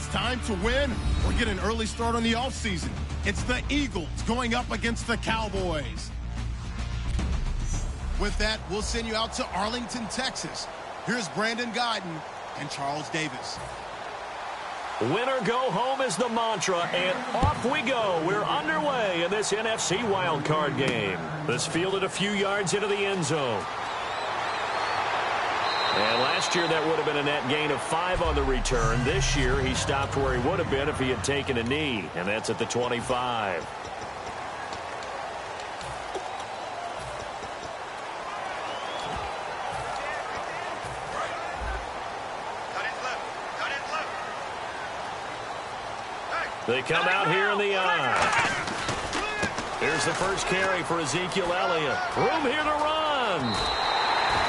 it's time to win or get an early start on the offseason. It's the Eagles going up against the Cowboys. With that, we'll send you out to Arlington, Texas. Here's Brandon Guyton and Charles Davis. Win or go home is the mantra, and off we go. We're underway in this NFC wildcard game. This fielded a few yards into the end zone. And last year, that would have been a net gain of 5 on the return. This year, he stopped where he would have been if he had taken a knee, and that's at the 25. They come out here in the eye. Here's the first carry for Ezekiel Elliott. Room here to run.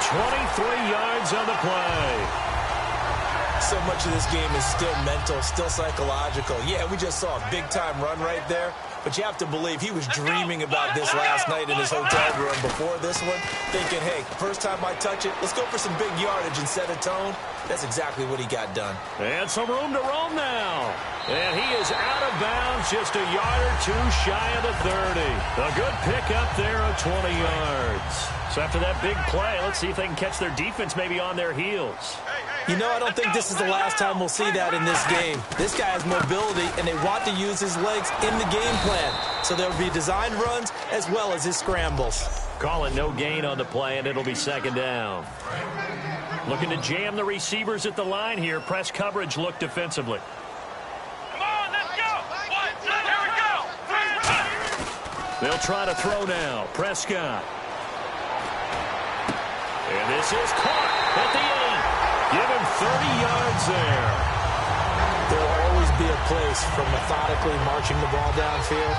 23 yards on the play. So much of this game is still mental, still psychological. Yeah, we just saw a big-time run right there, but you have to believe he was dreaming about this last night in his hotel room before this one, thinking, hey, first time I touch it, let's go for some big yardage and set a tone. That's exactly what he got done. And some room to roam now. And he is out of bounds, just a yard or two shy of the 30. A good pickup there of 20 yards. So after that big play, let's see if they can catch their defense maybe on their heels. You know, I don't think this is the last time we'll see that in this game. This guy has mobility, and they want to use his legs in the game plan. So there will be designed runs as well as his scrambles. Call it no gain on the play, and it'll be second down. Looking to jam the receivers at the line here. Press coverage look defensively. Come on, let's go. Here we go. They'll try to throw now. Prescott. And this is caught at the 8. Give him 30 yards there. There will always be a place for methodically marching the ball downfield.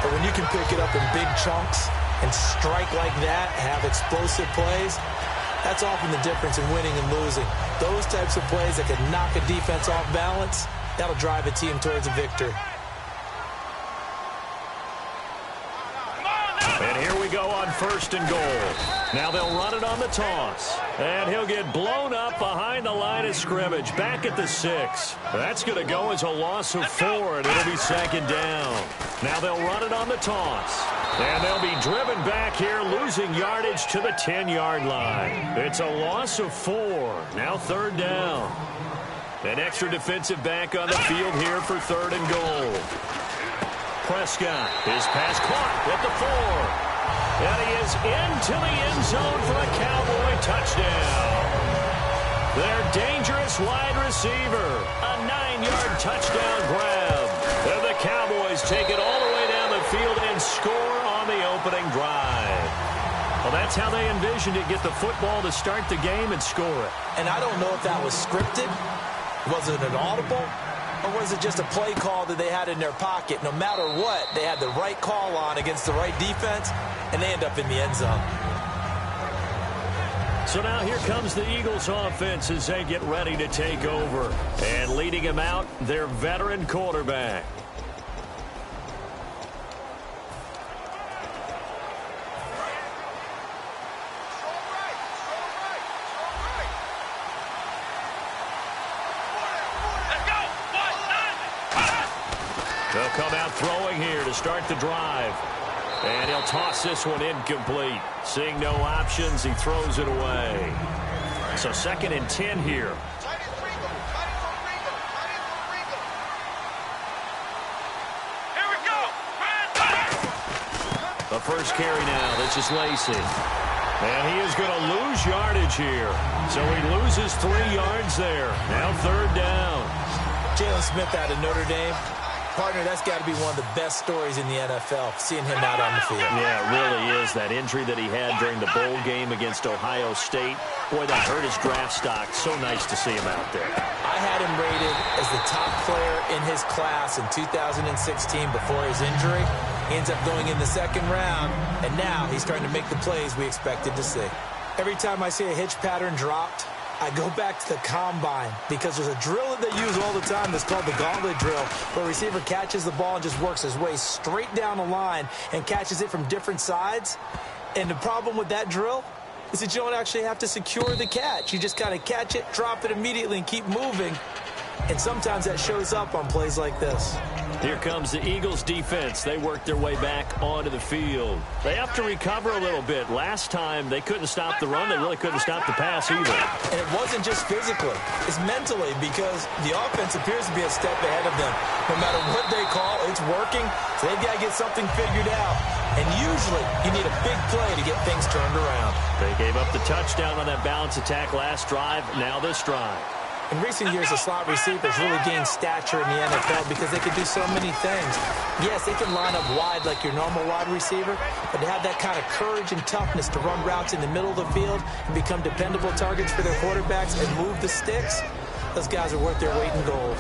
But when you can pick it up in big chunks and strike like that, have explosive plays, that's often the difference in winning and losing. Those types of plays that can knock a defense off balance, that'll drive a team towards a victory. And here we go on first and goal. Now they'll run it on the toss. And he'll get blown up behind the line of scrimmage, back at the 6. That's going to go as a loss of 4, and it'll be second down. Now they'll run it on the toss. And they'll be driven back here, losing yardage to the 10-yard line. It's a loss of 4. Now third down. An extra defensive back on the field here for third and goal. Prescott, his pass caught at the 4. And he is into the end zone for a Cowboy touchdown. Their dangerous wide receiver, a 9-yard touchdown grab. And the Cowboys take it all the way down the field and score on the opening drive. Well, that's how they envisioned it, get the football to start the game and score it. And I don't know if that was scripted. Was it an audible? Or was it just a play call that they had in their pocket? No matter what, they had the right call on against the right defense, and they end up in the end zone. So now here comes the Eagles offense as they get ready to take over. And leading him out, their veteran quarterback. They'll come out throwing here to start the drive. And he'll toss this one incomplete. Seeing no options, he throws it away. So second and 10 here. Here we go. The first carry now. This is Lacy. And he is going to lose yardage here. So he loses 3 yards there. Now third down. Jalen Smith out of Notre Dame. Partner, that's got to be one of the best stories in the NFL, seeing him out on the field. Yeah, it really is. That injury that he had during the bowl game against Ohio State, boy, that hurt his draft stock. So nice to see him out there. I had him rated as the top player in his class in 2016 before his injury. He ends up going in the second round, and now he's starting to make the plays we expected to see. Every time I see a hitch pattern dropped, I go back to the combine because there's a drill that they use all the time that's called the gauntlet drill, where a receiver catches the ball and just works his way straight down the line and catches it from different sides. And the problem with that drill is that you don't actually have to secure the catch. You just kind of catch it, drop it immediately, and keep moving. And sometimes that shows up on plays like this. Here comes the Eagles defense. They work their way back onto the field. They have to recover a little bit. Last time they couldn't stop the run. They really couldn't stop the pass either. And it wasn't just physically. It's mentally, because the offense appears to be a step ahead of them. No matter what they call, it's working. So they've got to get something figured out. And usually you need a big play to get things turned around. They gave up the touchdown on that balance attack last drive. Now this drive. In recent years, the slot receivers really gained stature in the NFL because they could do so many things. Yes, they can line up wide like your normal wide receiver, but to have that kind of courage and toughness to run routes in the middle of the field and become dependable targets for their quarterbacks and move the sticks, those guys are worth their weight in gold.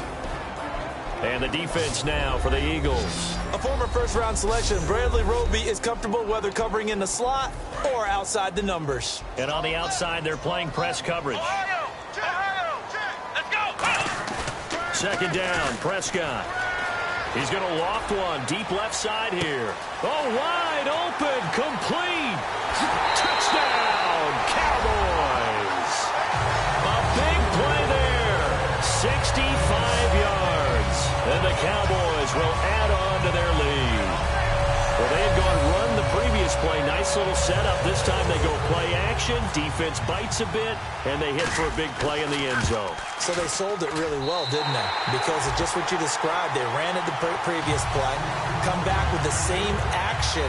And the defense now for the Eagles. A former first-round selection, Bradley Roby, is comfortable whether covering in the slot or outside the numbers. And on the outside, they're playing press coverage. Second down, Prescott. He's going to loft one deep left side here. Oh, wide open, complete. Touchdown, Cowboys. A big play there, 65 yards. And the Cowboys will add on to their lead. Well, they had gone run the previous play. Nice little setup. This time they go play action. Defense bites a bit, and they hit for a big play in the end zone. So they sold it really well, didn't they? Because of just what you described. They ran at the previous play, come back with the same action,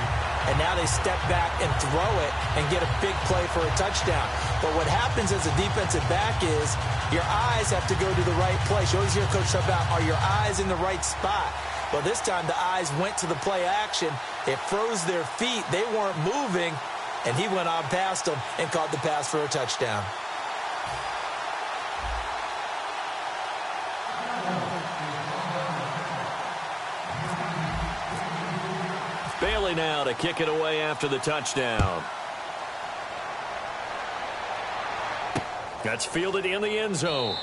and now they step back and throw it and get a big play for a touchdown. But what happens as a defensive back is your eyes have to go to the right place. You always hear Coach talk about, are your eyes in the right spot? Well, this time the eyes went to the play action. It froze their feet. They weren't moving, and he went on past them and caught the pass for a touchdown. Bailey now to kick it away after the touchdown. That's fielded in the end zone.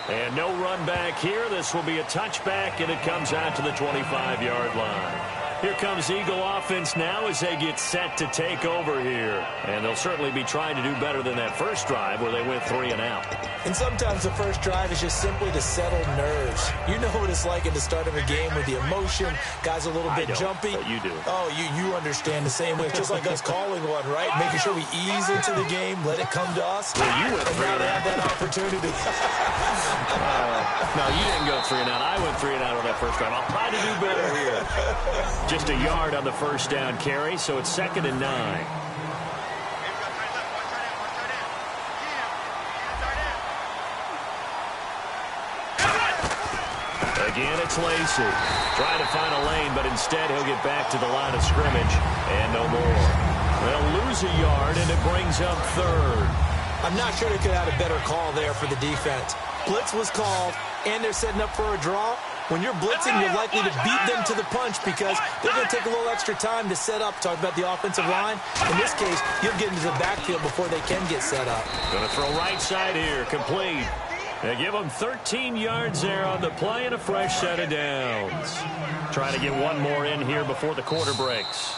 And no run back here. This will be a touchback, and it comes out to the 25-yard line. Here comes Eagle offense now as they get set to take over here. And they'll certainly be trying to do better than that first drive where they went 3 and out. And sometimes the first drive is just simply to settle nerves. You know what it's like at the start of a game with the emotion. Guys a little bit jumpy. But you do. Oh, you understand the same way. It's just like us calling one, right? Making sure we ease into the game, let it come to us. Well, you went 3 and out. Have that opportunity. No, you didn't go 3 and out. I went 3 and out on that first drive. I'll try to do better here. Just a yard on the first down carry, so it's 2nd and 9. Again, it's Lacy. Trying to find a lane, but instead he'll get back to the line of scrimmage, and no more. They'll lose a yard, and it brings up 3rd. I'm not sure they could have had a better call there for the defense. Blitz was called, and they're setting up for a draw. When you're blitzing, you're likely to beat them to the punch because they're going to take a little extra time to set up. Talk about the offensive line. In this case, you'll get into the backfield before they can get set up. Going to throw right side here, complete. They give them 13 yards there on the play and a fresh set of downs. Trying to get one more in here before the quarter breaks.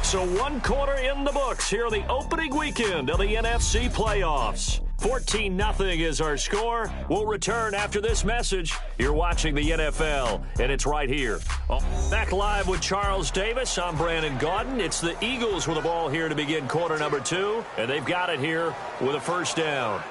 So 1 quarter in the books here the opening weekend of the NFC playoffs. 14-0 is our score. We'll return after this message. You're watching the NFL, and it's right here. Back live with Charles Davis. I'm Brandon Gaudin. It's the Eagles with the ball here to begin quarter number 2, and they've got it here with a first down.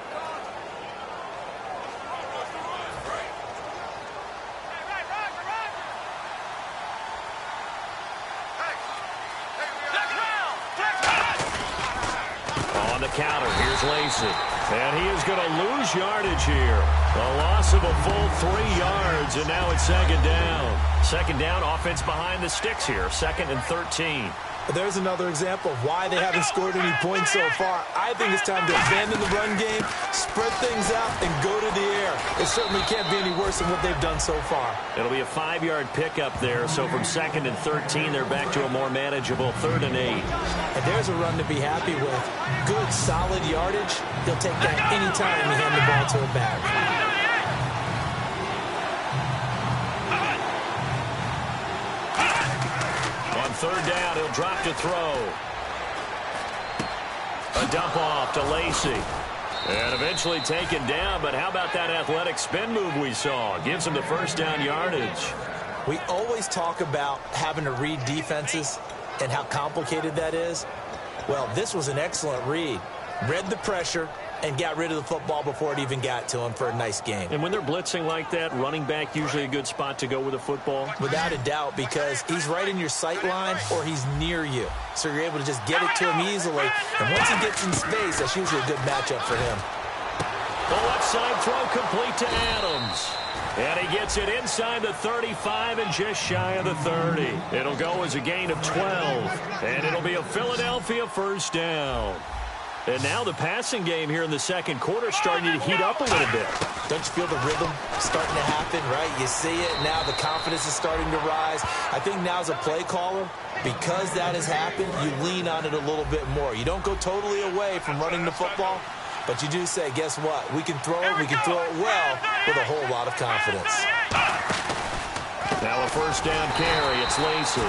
On the counter, here's Lacy. And he is going to lose yardage here. A loss of a full 3 yards, and now it's 2nd down. 2nd down, offense behind the sticks here. 2nd and 13. There's another example of why they haven't scored any points so far. I think it's time to abandon the run game, spread things out, and go to the air. It certainly can't be any worse than what they've done so far. It'll be a 5-yard pickup there, so from 2nd and 13, they're back to a more manageable 3rd and 8. And there's a run to be happy with. Good, solid yardage. He'll take that any time you hand the ball to a back. third down. He'll drop to throw. A dump off to Lacey. And eventually taken down, but how about that athletic spin move we saw? Gives him the first down yardage. We always talk about having to read defenses and how complicated that is. Well, this was an excellent read. Read the pressure and got rid of the football before it even got to him for a nice game. And when they're blitzing like that, running back usually a good spot to go with the football? Without a doubt, because he's right in your sight line or he's near you. So you're able to just get it to him easily. And once he gets in space, that's usually a good matchup for him. The left side throw complete to Adams. And he gets it inside the 35 and just shy of the 30. It'll go as a gain of 12. And it'll be a Philadelphia first down. And now the passing game here in the second quarter starting to heat up a little bit. Don't you feel the rhythm starting to happen, right? You see it, now the confidence is starting to rise. I think now as a play caller, because that has happened, you lean on it a little bit more. You don't go totally away from running the football, but you do say, guess what? We can throw it, we can throw it well with a whole lot of confidence. Now a first down carry, it's Lacey.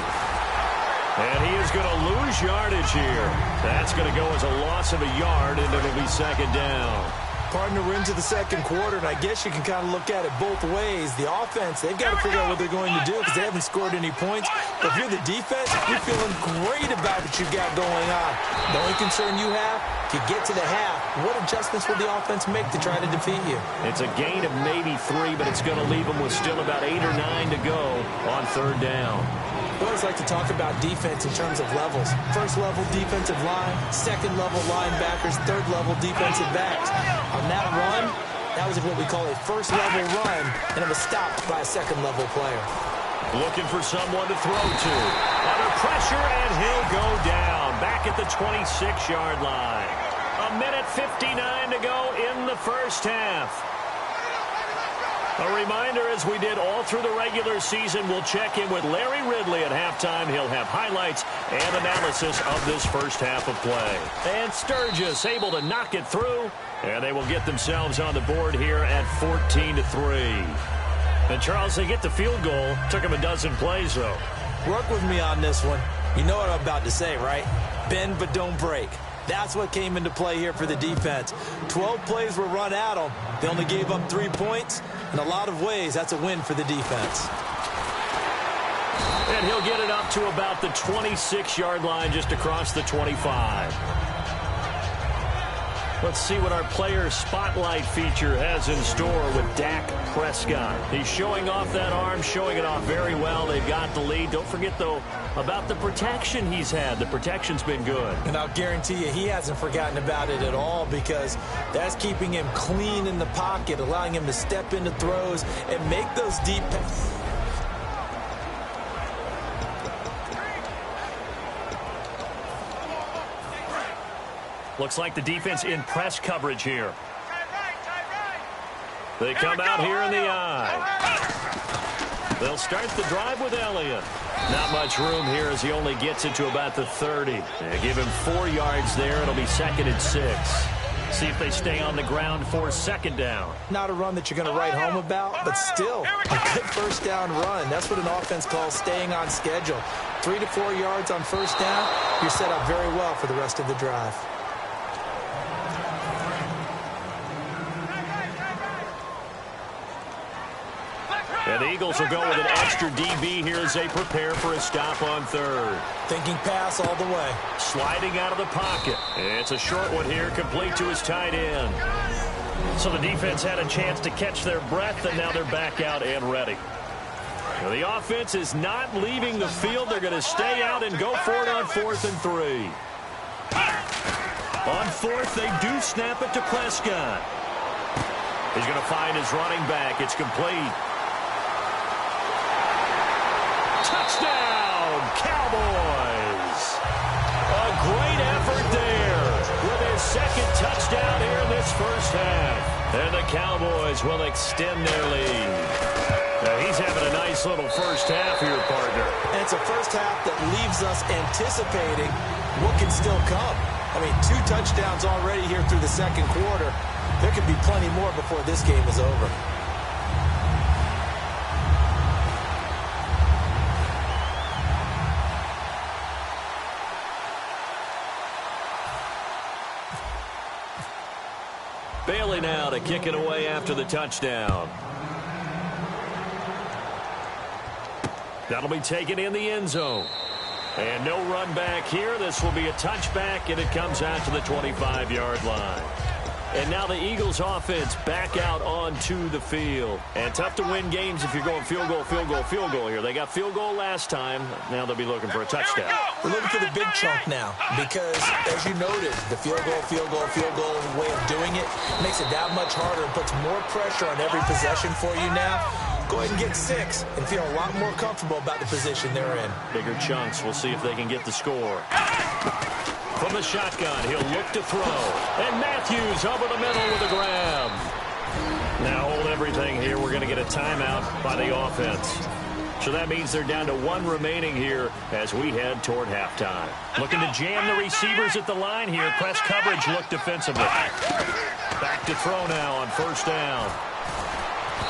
And he is going to lose yardage here. That's going to go as a loss of a yard, and it'll be second down. Partner, we're into the second quarter, and I guess you can kind of look at it both ways. The offense, they've got to figure out what they're going to do because they haven't scored any points. But if you're the defense, you're feeling great about what you've got going on. The only concern you have, if you get to the half, what adjustments will the offense make to try to defeat you? It's a gain of maybe 3, but it's going to leave them with still about 8 or 9 to go on third down. We always like to talk about defense in terms of levels. First-level defensive line, second-level linebackers, third-level defensive backs. On that run, that was what we call a first-level run, and it was stopped by a second-level player. Looking for someone to throw to. Under pressure, and he'll go down. Back at the 26-yard line. A minute 59 to go in the first half. A reminder, as we did all through the regular season, we'll check in with Larry Ridley at halftime. He'll have highlights and analysis of this first half of play. And Sturgis able to knock it through, and they will get themselves on the board here at 14-3. And, Charles, they get the field goal. Took them a dozen plays, though. Work with me on this one. You know what I'm about to say, right? Bend but don't break. That's what came into play here for the defense. 12 plays were run at them. They only gave up 3 points. In a lot of ways, that's a win for the defense. And he'll get it up to about the 26-yard line, just across the 25. Let's see what our player spotlight feature has in store with Dak Prescott. He's showing off that arm, showing it off very well. They've got the lead. Don't forget, though, about the protection he's had. The protection's been good. And I'll guarantee you he hasn't forgotten about it at all because that's keeping him clean in the pocket, allowing him to step into throws and make those deep passes. Looks like the defense in press coverage here. They come out here in the eye. They'll start the drive with Elliott. Not much room here as he only gets it to about the 30. They give him 4 yards there. It'll be 2nd and 6. See if they stay on the ground for second down. Not a run that you're going to write home about, but still a good first down run. That's what an offense calls staying on schedule. 3 to 4 yards on first down. You're set up very well for the rest of the drive. And the Eagles will go with an extra DB here as they prepare for a stop on third. Thinking pass all the way. Sliding out of the pocket. It's a short one here, complete to his tight end. So the defense had a chance to catch their breath, and now they're back out and ready. Now the offense is not leaving the field. They're going to stay out and go for it on 4th and 3. On 4th, they do snap it to Prescott. He's going to find his running back. It's complete. Touchdown, Cowboys! A great effort there with his 2nd touchdown here in this first half. And the Cowboys will extend their lead. Now he's having a nice little first half here, partner. And it's a first half that leaves us anticipating what can still come. I mean, 2 touchdowns already here through the second quarter. There could be plenty more before this game is over. Bailey now to kick it away after the touchdown. That'll be taken in the end zone. And no run back here. This will be a touchback, and it comes out to the 25-yard line. And now the Eagles offense back out onto the field. And tough to win games if you're going field goal, field goal, field goal here. They got field goal last time. Now they'll be looking for a touchdown. They're looking for the big chunk now because, as you noted, the field goal way of doing it makes it that much harder and puts more pressure on every possession for you now. Go ahead and get 6 and feel a lot more comfortable about the position they're in. Bigger chunks. We'll see if they can get the score. From the shotgun, he'll look to throw. And Matthews over the middle with a grab. Now hold everything here. We're going to get a timeout by the offense. So that means they're down to 1 remaining here as we head toward halftime. Looking to jam the receivers at the line here. Press coverage, look defensively. Back to throw now on first down.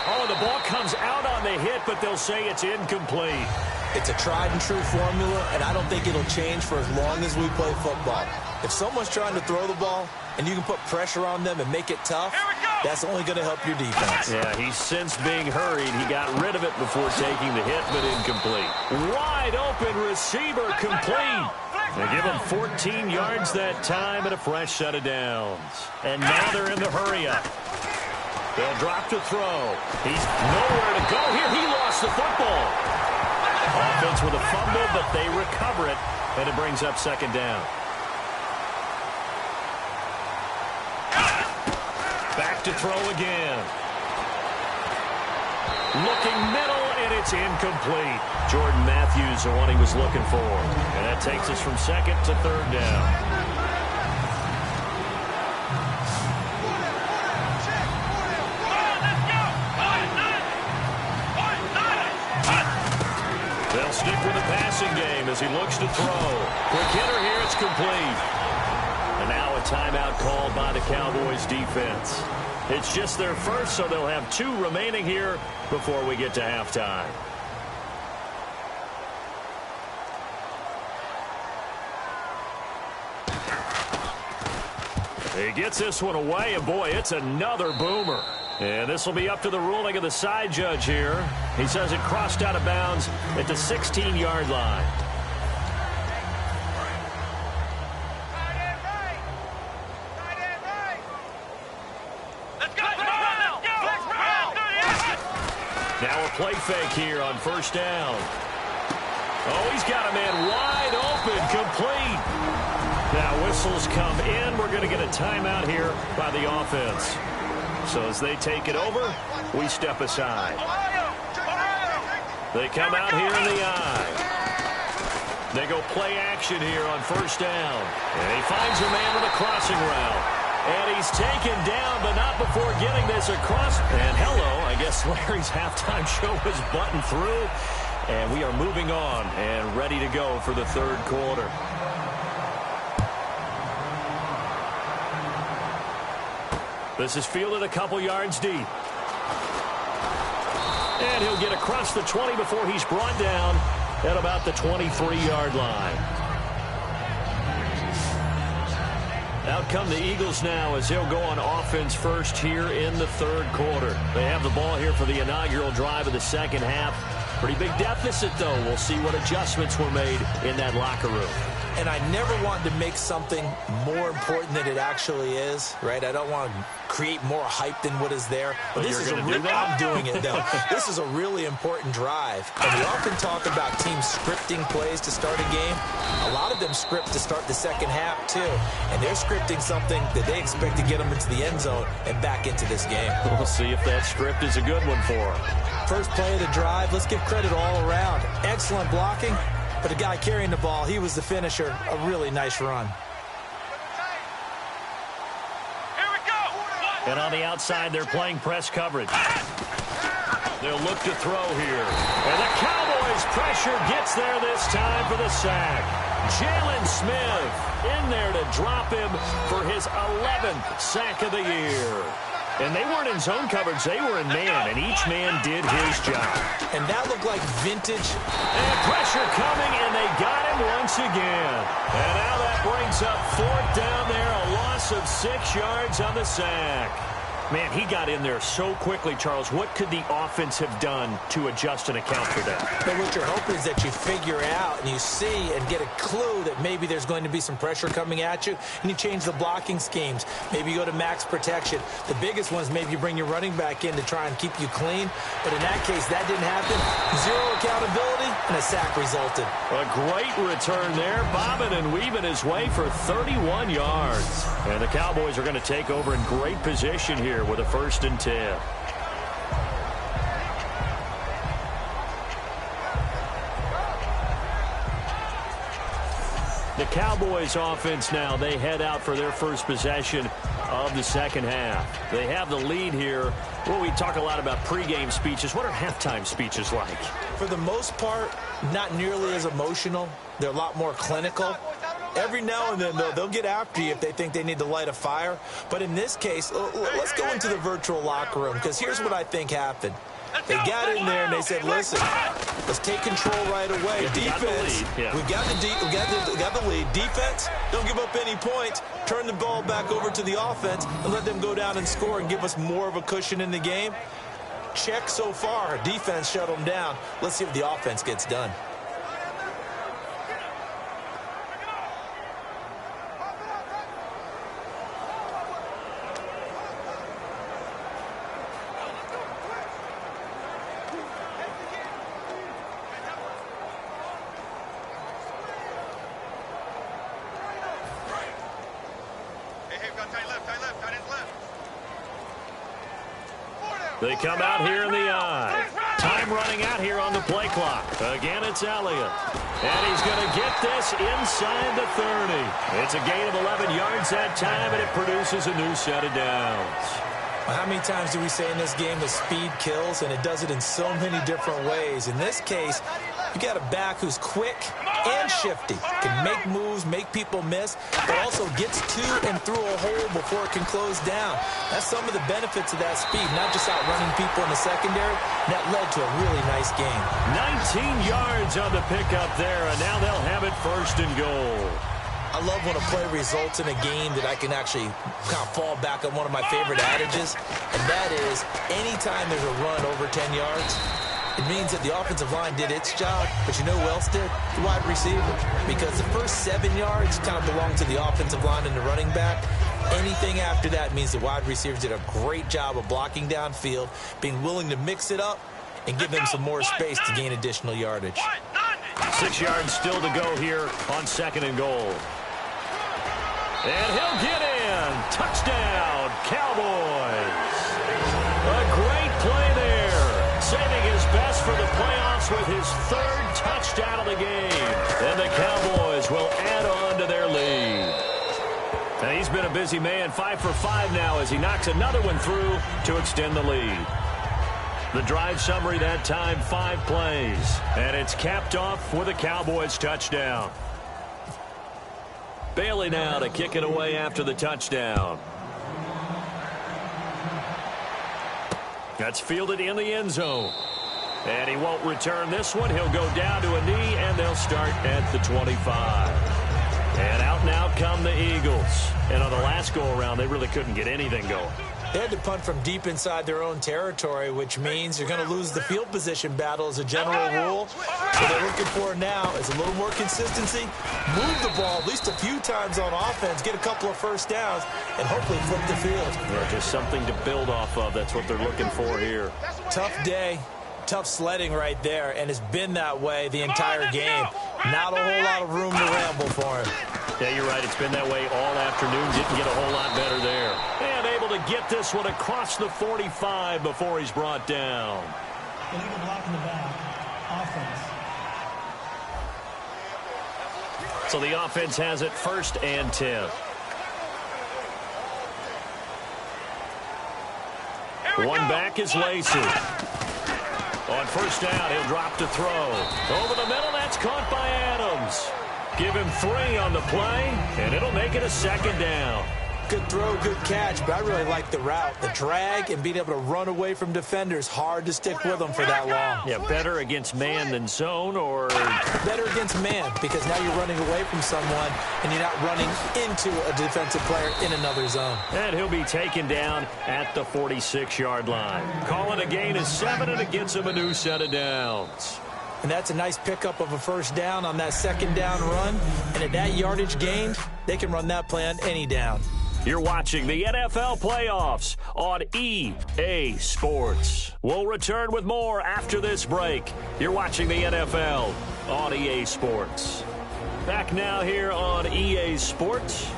Oh, the ball comes out on the hit, but they'll say it's incomplete. It's a tried-and-true formula, and I don't think it'll change for as long as we play football. If someone's trying to throw the ball and you can put pressure on them and make it tough, that's only going to help your defense. Yeah, he's since being hurried. He got rid of it before taking the hit, but incomplete. Wide open receiver complete. They give him 14 yards that time and a fresh set of downs. And now they're in the hurry-up. They'll drop to throw. He's nowhere to go here. He lost the football. Offense with a fumble, but they recover it, and it brings up second down. Back to throw again. Looking middle, and it's incomplete. Jordan Matthews, the one he was looking for. And that takes us from second to third down. They'll stick with the passing game as he looks to throw. Quick hitter here, it's complete. And now a timeout called by the Cowboys defense. It's just their first, so they'll have 2 remaining here before we get to halftime. He gets this one away, and boy, it's another boomer. And this will be up to the ruling of the side judge here. He says it crossed out of bounds at the 16-yard line. Now a play fake here on first down. Oh, he's got a man wide open, complete. Now whistles come in. We're going to get a timeout here by the offense. So as they take it over, we step aside. They come out here in the eye. They go play action here on first down. And he finds a man with a crossing route. And he's taken down, but not before getting this across. And hello, I guess Larry's halftime show was buttoned through. And we are moving on and ready to go for the third quarter. This is fielded a couple yards deep. And he'll get across the 20 before he's brought down at about the 23-yard line. Out come the Eagles now as he'll go on offense first here in the third quarter. They have the ball here for the inaugural drive of the second half. Pretty big deficit, though. We'll see what adjustments were made in that locker room. And I never want to make something more important than it actually is, right? I don't want to create more hype than what is there. But this is I'm doing it, though. This is a really important drive. And we often talk about teams scripting plays to start a game. A lot of them script to start the second half, too. And they're scripting something that they expect to get them into the end zone and back into this game. We'll see if that script is a good one for them. First play of the drive, let's give credit all around. Excellent blocking. For the guy carrying the ball, he was the finisher. A really nice run. Here we go. And on the outside, they're playing press coverage. They'll look to throw here. And the Cowboys' pressure gets there this time for the sack. Jalen Smith in there to drop him for his 11th sack of the year. And they weren't in zone coverage. They were in man, and each man did his job. And that looked like vintage. And pressure coming, and they got him once again. And now that brings up 4th down there, a loss of 6 yards on the sack. Man, he got in there so quickly, Charles. What could the offense have done to adjust and account for that? But what you're hoping is that you figure out and you see and get a clue that maybe there's going to be some pressure coming at you, and you change the blocking schemes. Maybe you go to max protection. The biggest one is maybe you bring your running back in to try and keep you clean. But in that case, that didn't happen. 0 accountability, and a sack resulted. A great return there, bobbing and weaving his way for 31 yards. And the Cowboys are going to take over in great position here with a 1st and 10. The Cowboys offense now, they head out for their first possession of the second half. They have the lead here. Well, we talk a lot about pregame speeches. What are halftime speeches like? For the most part, not nearly as emotional. They're a lot more clinical. Every now and then, though, they'll get after you if they think they need to light a fire. But in this case, let's go into the virtual locker room, because here's what I think happened. They got in there and they said, listen, let's take control right away. Defense, we got the lead. Defense, don't give up any points. Turn the ball back over to the offense and let them go down and score and give us more of a cushion in the game. Check so far. Defense shut them down. Let's see if the offense gets done. They come out here in the eye. Time running out here on the play clock. Again, it's Elliott. And he's going to get this inside the 30. It's a gain of 11 yards that time, and it produces a new set of downs. Well, how many times do we say in this game that speed kills, and it does it in so many different ways? In this case, you got a back who's quick and shifty, can make moves, make people miss, but also gets to and through a hole before it can close down. That's some of the benefits of that speed, not just outrunning people in the secondary. That led to a really nice game. 19 yards on the pickup there, and now they'll have it 1st and goal. I love when a play results in a game that I can actually kind of fall back on one of my favorite adages, and that is anytime there's a run over 10 yards, it means that the offensive line did its job, but you know who else did? The wide receiver. Because the first 7 yards kind of belong to the offensive line and the running back. Anything after that means the wide receivers did a great job of blocking downfield, being willing to mix it up, and give them some more space to gain additional yardage. 6 yards still to go here on 2nd and goal. And he'll get in. Touchdown, Cowboys. A great play there. Saving his best for the playoffs with his 3rd touchdown of the game. And the Cowboys will add on to their lead. And he's been a busy man, 5 for 5 now as he knocks another one through to extend the lead. The drive summary that time, 5 plays. And it's capped off with a Cowboys touchdown. Bailey now to kick it away after the touchdown. That's fielded in the end zone. And he won't return this one. He'll go down to a knee, and they'll start at the 25. And out now come the Eagles. And on the last go-around, they really couldn't get anything going. They had to punt from deep inside their own territory, which means you're going to lose the field position battle as a general rule. What they're looking for now is a little more consistency, move the ball at least a few times on offense, get a couple of first downs, and hopefully flip the field. Yeah, just something to build off of. That's what they're looking for here. Tough day, tough sledding right there, and it's been that way the entire game. Not a whole lot of room to ramble for him. Yeah, you're right. It's been that way all afternoon. Didn't get a whole lot better there. And able to get this one across the 45 before he's brought down. Illegal block in the back. Offense. So the offense has it 1st and 10. One back is Lacey. On 1st down, he'll drop to throw. Over the middle, that's caught by Adams. Give him 3 on the play, and it'll make it a 2nd down. Good throw, good catch, but I really like the route. The drag and being able to run away from defenders, hard to stick with them for that long. Yeah, better against man than zone, or? Better against man, because now you're running away from someone and you're not running into a defensive player in another zone. And he'll be taken down at the 46-yard line. Calling a gain of 7, and it gets him a new set of downs. And that's a nice pickup of a first down on that second down run. And at that yardage gained, they can run that play on any down. You're watching the NFL playoffs on EA Sports. We'll return with more after this break. You're watching the NFL on EA Sports. Back now here on EA Sports.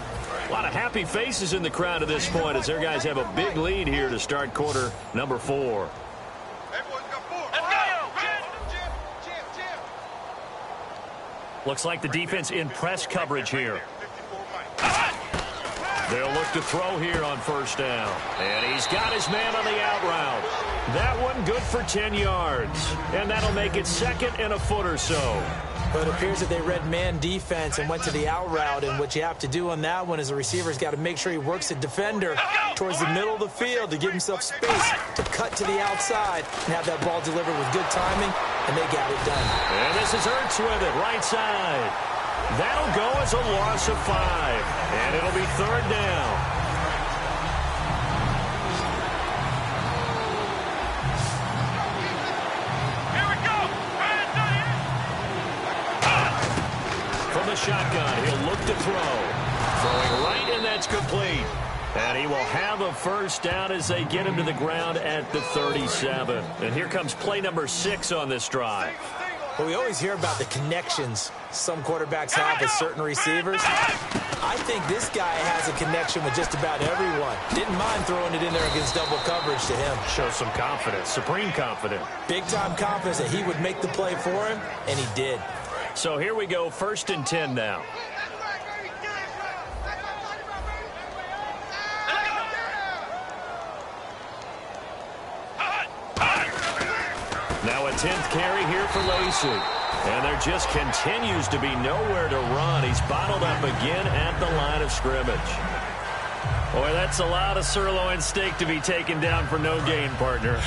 A lot of happy faces in the crowd at this point as their guys have a big lead here to start quarter number 4. Looks like the defense in press coverage here. They'll look to throw here on first down. And he's got his man on the out route. That one good for 10 yards. And that'll make it 2nd and a foot or so. But it appears that they read man defense and went to the out route. And what you have to do on that one is the receiver's got to make sure he works the defender towards the middle of the field to give himself space to cut to the outside and have that ball delivered with good timing. And they got it done. And this is Ertz with it, right side. That'll go as a loss of 5. And it'll be 3rd down. Here we go. From the shotgun, he'll look to throw. Throwing right, and that's complete. And he will have a first down as they get him to the ground at the 37. And here comes play number 6 on this drive. Well, we always hear about the connections some quarterbacks have with certain receivers. I think this guy has a connection with just about everyone. Didn't mind throwing it in there against double coverage to him. Shows some confidence, supreme confidence. Big-time confidence that he would make the play for him, and he did. So here we go, 1st and 10 now. Now a 10th carry here for Lacey. And there just continues to be nowhere to run. He's bottled up again at the line of scrimmage. Boy, that's a lot of sirloin steak to be taken down for no gain, partner.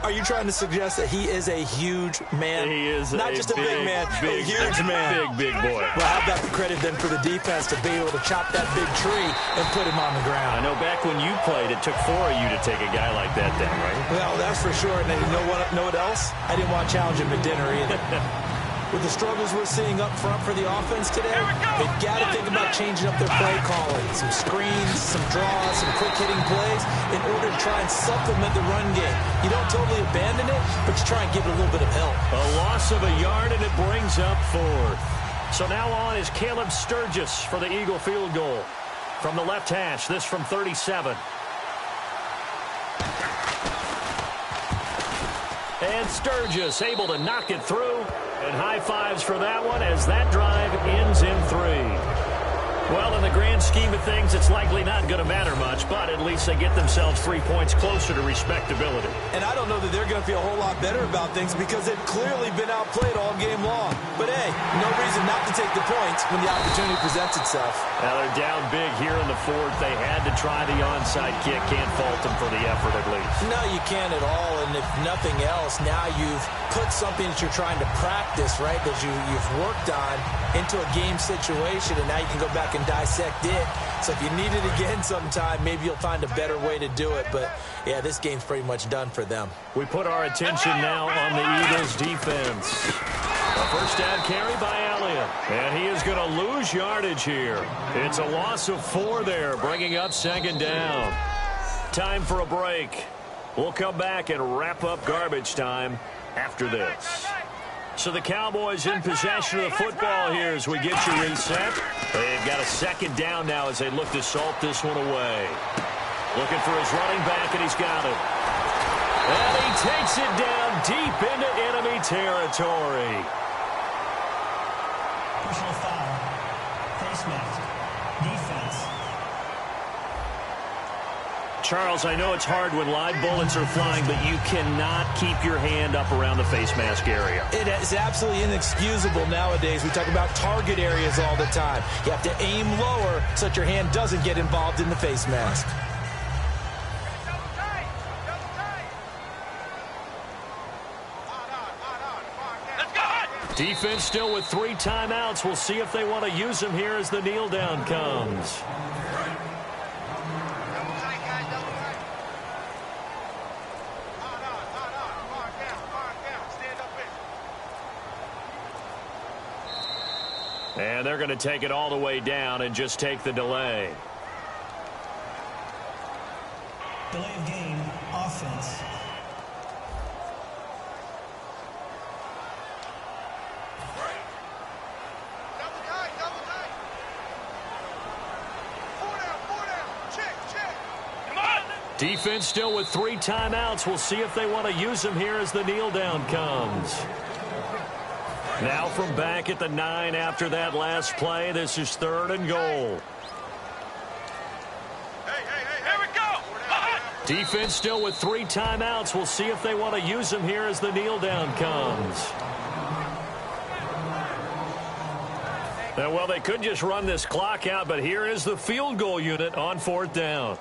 Are you trying to suggest that he is a huge man? He is not just a big man, a huge man. Big boy. Well, how about the credit then for the defense to be able to chop that big tree and put him on the ground? I know back when you played, it took 4 of you to take a guy like that down, right? Well, that's for sure. And you know what else? I didn't want to challenge him at dinner either. With the struggles we're seeing up front for the offense today, they've got to think about changing up their play calling. Some screens, some draws, some quick-hitting plays in order to try and supplement the run game. You don't totally abandon it, but you try and give it a little bit of help. A loss of a yard, and it brings up 4th. So now on is Caleb Sturgis for the Eagle field goal. From the left hash, this from 37. And Sturgis able to knock it through. And high fives for that one as that drive ends in 3. Well, in the grand scheme of things, it's likely not going to matter much, but at least they get themselves 3 points closer to respectability. And I don't know that they're going to feel a whole lot better about things because they've clearly been outplayed all game long. But, hey, no reason not to take the points when the opportunity presents itself. Now they're down big here in the 4th. They had to try the onside kick. Can't fault them for the effort at least. No, you can't at all. And if nothing else, now you've put something that you're trying to practice, right, that you've worked on into a game situation, and now you can go back and dissect it. So if you need it again sometime, maybe you'll find a better way to do it. But, yeah, this game's pretty much done for them. We put our attention now on the Eagles' defense. A first down carry by Elliott. And he is going to lose yardage here. It's a loss of 4 there, bringing up 2nd down. Time for a break. We'll come back and wrap up garbage time after this. So the Cowboys in possession of the football here as we get you reset. They've got a 2nd down now as they look to salt this one away. Looking for his running back, and he's got it. And he takes it down deep into enemy territory. Personal foul. Face mask. Defense. Charles, I know it's hard when live bullets are flying, but you cannot keep your hand up around the face mask area. It is absolutely inexcusable nowadays. We talk about target areas all the time. You have to aim lower so that your hand doesn't get involved in the face mask. Defense still with 3 timeouts. We'll see if they want to use them here as the kneel down comes. And they're going to take it all the way down and just take the delay. Delay of game, offense. Defense still with 3 timeouts. We'll see if they want to use them here as the kneel down comes. Now from back at the 9 after that last play, this is 3rd and goal. Here we go. Defense still with 3 timeouts. We'll see if they want to use them here as the kneel down comes. Now, well, they could just run this clock out, but here is the field goal unit on 4th down.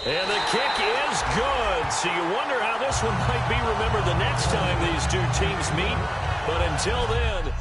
And the kick is good. So you wonder how this one might be remembered the next time these two teams meet. But until then,